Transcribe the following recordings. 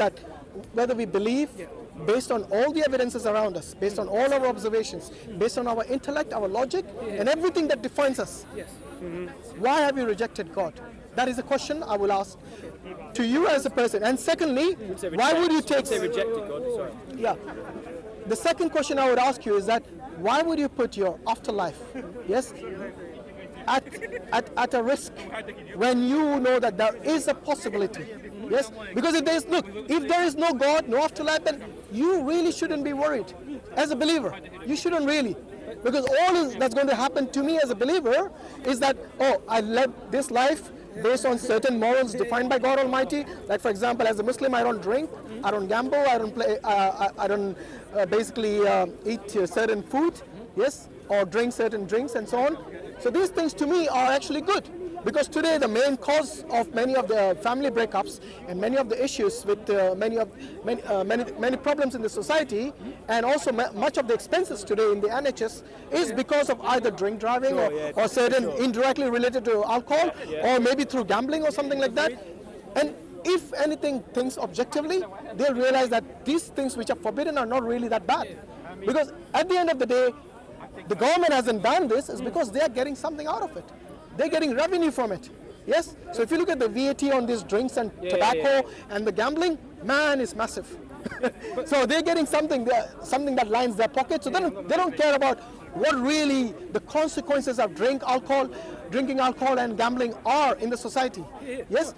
that whether we believe based on all the evidences around us, based on all our observations, based on our intellect, our logic, and everything that defines us. Why have you rejected God? That is a question I will ask to you as a person. And secondly, why would you take... rejected God, sorry. Yeah. The second question I would ask you is that why would you put your afterlife, yes, at a risk when you know that there is a possibility? Yes, because if there is no God, no afterlife, then you really shouldn't be worried. As a believer, you shouldn't really. Because all that's going to happen to me as a believer is that, oh, I led this life based on certain morals defined by God Almighty. Like, for example, as a Muslim, I don't drink, I don't gamble, I don't play, I don't basically eat certain food, yes, or drink certain drinks and so on. So these things to me are actually good. Because today the main cause of many of the family breakups and many of the issues with many problems in the society, and also much of the expenses today in the NHS is because of either drink driving or certain indirectly related to alcohol, or maybe through gambling or something like that. And if anything thinks objectively, they'll realize that these things which are forbidden are not really that bad. Because at the end of the day, the government hasn't banned this is because they are getting something out of it. They're getting revenue from it. Yes? So if you look at the VAT on these drinks and tobacco and the gambling, man, it's massive. So they're getting something that lines their pockets. So then they don't care about what really the consequences of drinking alcohol and gambling are in the society. Yes?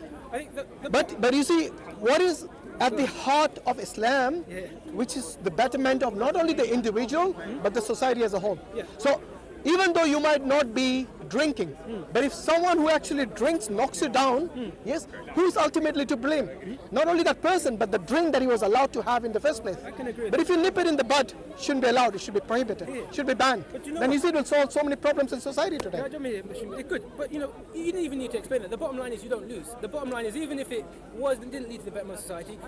But you see, what is at the heart of Islam, which is the betterment of not only the individual, but the society as a whole. So even though you might not be drinking, but if someone who actually drinks knocks you down, yes, who is ultimately to blame? Not only that person, but the drink that he was allowed to have in the first place. I can agree. But if you nip it in the bud, it shouldn't be allowed, it should be prohibited, it should be banned. Then you see it will solve so many problems in society today. It could, but you didn't even need to explain it. The bottom line is you don't lose. The bottom line is even if it didn't lead to the betterment of society,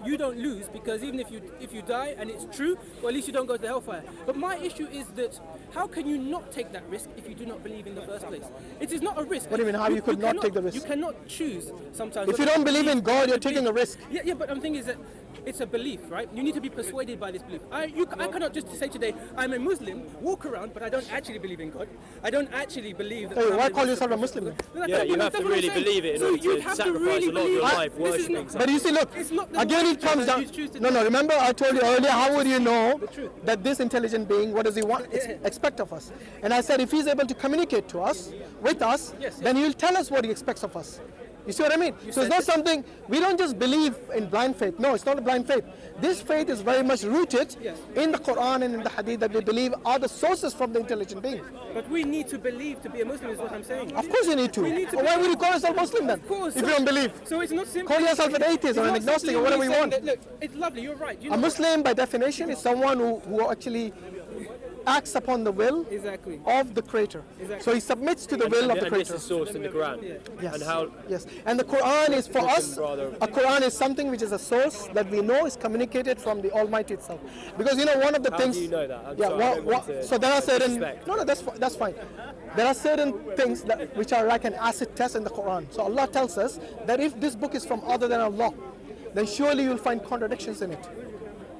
you don't lose, because even if you die and it's true, well, at least you don't go to the hellfire. But my issue is that how can you not take that risk if you do not believe in the first place? It is not a risk. What do you mean, how you could not take the risk? You cannot choose sometimes. If you don't believe in God, you're taking a risk. Yeah, but the thing is that it's a belief, right? You need to be persuaded by this belief. I cannot just say today, I'm a Muslim, walk around, but I don't actually believe in God. I don't actually believe that... Hey, why call yourself a Muslim then? Yeah, you have to really believe it in order to sacrifice a lot of your life worshipping. But you see, look, again it comes down... No, remember I told you earlier, how would you know that this intelligent being, what does he want, expect of us? And I said, if he's able to communicate to us, with us, then he'll tell us what he expects of us. You see what I mean? So it's not something, we don't just believe in blind faith. No, it's not a blind faith. This faith is very much rooted in the Quran and in the Hadith that we believe are the sources from the intelligent being. But we need to believe to be a Muslim is what I'm saying. Of course you need to. Why would you call yourself Muslim then? Of course. If you don't believe. So it's not simple. Call yourself an atheist or an agnostic or whatever you want. Look, it's lovely, you're right. A Muslim by definition is someone who actually acts upon the will of the Creator. So he submits to the will of the Creator. And this is sourced in the Quran. Yes. And how? Yes. And the Quran is for us. A Quran is something which is a source that we know is communicated from the Almighty itself. Because one of the things. How do you know that? So there are certain. No, that's fine. There are certain things which are like an acid test in the Quran. So Allah tells us that if this book is from other than Allah, then surely you'll find contradictions in it.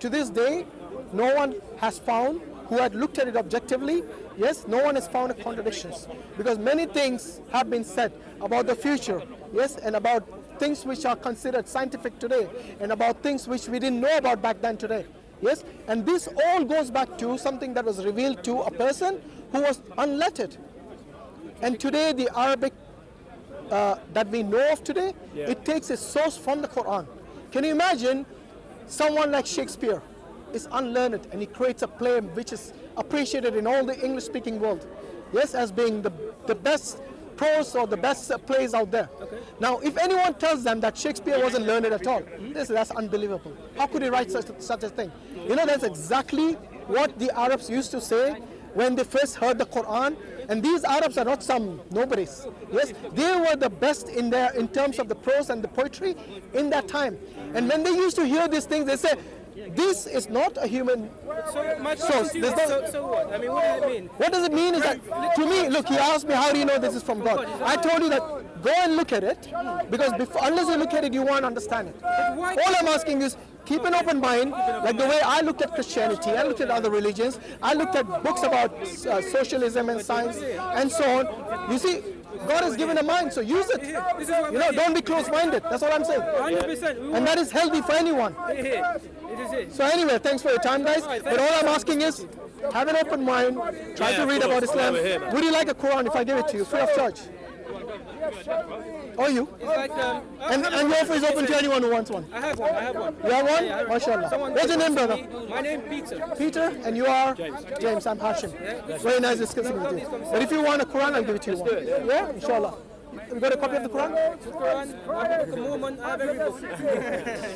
To this day, no one has found, who had looked at it objectively, no one has found contradictions. Because many things have been said about the future, and about things which are considered scientific today, and about things which we didn't know about back then today. And this all goes back to something that was revealed to a person who was unlettered. And today the Arabic that we know of today, it takes its source from the Quran. Can you imagine someone like Shakespeare is unlearned and he creates a play which is appreciated in all the English-speaking world, as being the best prose or the best plays out there. Now, if anyone tells them that Shakespeare wasn't learned at all, that's unbelievable. How could he write such a thing? That's exactly what the Arabs used to say when they first heard the Quran. And these Arabs are not some nobodies. They were the best in terms of the prose and the poetry in that time. And when they used to hear these things, they say, this is not a human source. So what? I mean, what does it mean? What does it mean is that, to me, look, he asked me, how do you know this is from God? I told you that Go and look at it, because unless you look at it, you won't understand it. All I'm asking is, keep an open mind, like the way I looked at Christianity, I looked at other religions, I looked at books about socialism and science and so on. You see, God has given a mind, so use it. You know, don't be close-minded. That's what I'm saying. 100%. And that is healthy for anyone. So anyway, thanks for your time, guys. But all I'm asking is, have an open mind, try to read about Islam. Would you like a Quran if I give it to you, free of charge? Or you? And your offer is open to anyone who wants one. I have one. You have one? MashaAllah. What's your name, brother? My name Peter. Peter, and you are? James. I'm Hashim. Very nice discussing with you. But if you want a Quran, I'll give it to you one. Yeah, inshallah. You got a copy of the Quran? The Mormon, I have every book.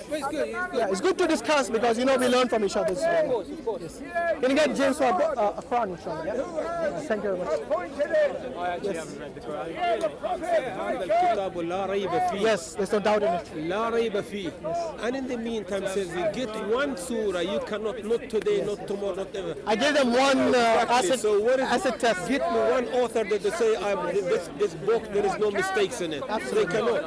But it's good. Yeah, it's good to discuss because, you know, we learn from each other. Of course. Yes. Can you get James for a Quran, inshallah? Yeah? Thank you very much. I actually haven't read the Quran. هذا الكتاب لا ريب فيه. Yes, there's no doubt in it. لا ريب فيه. And in the meantime, says get one surah. You cannot, not today, not tomorrow, not ever. I gave them one acid test. Get me one author that they say this book there is no mistakes in it. Absolutely. They cannot.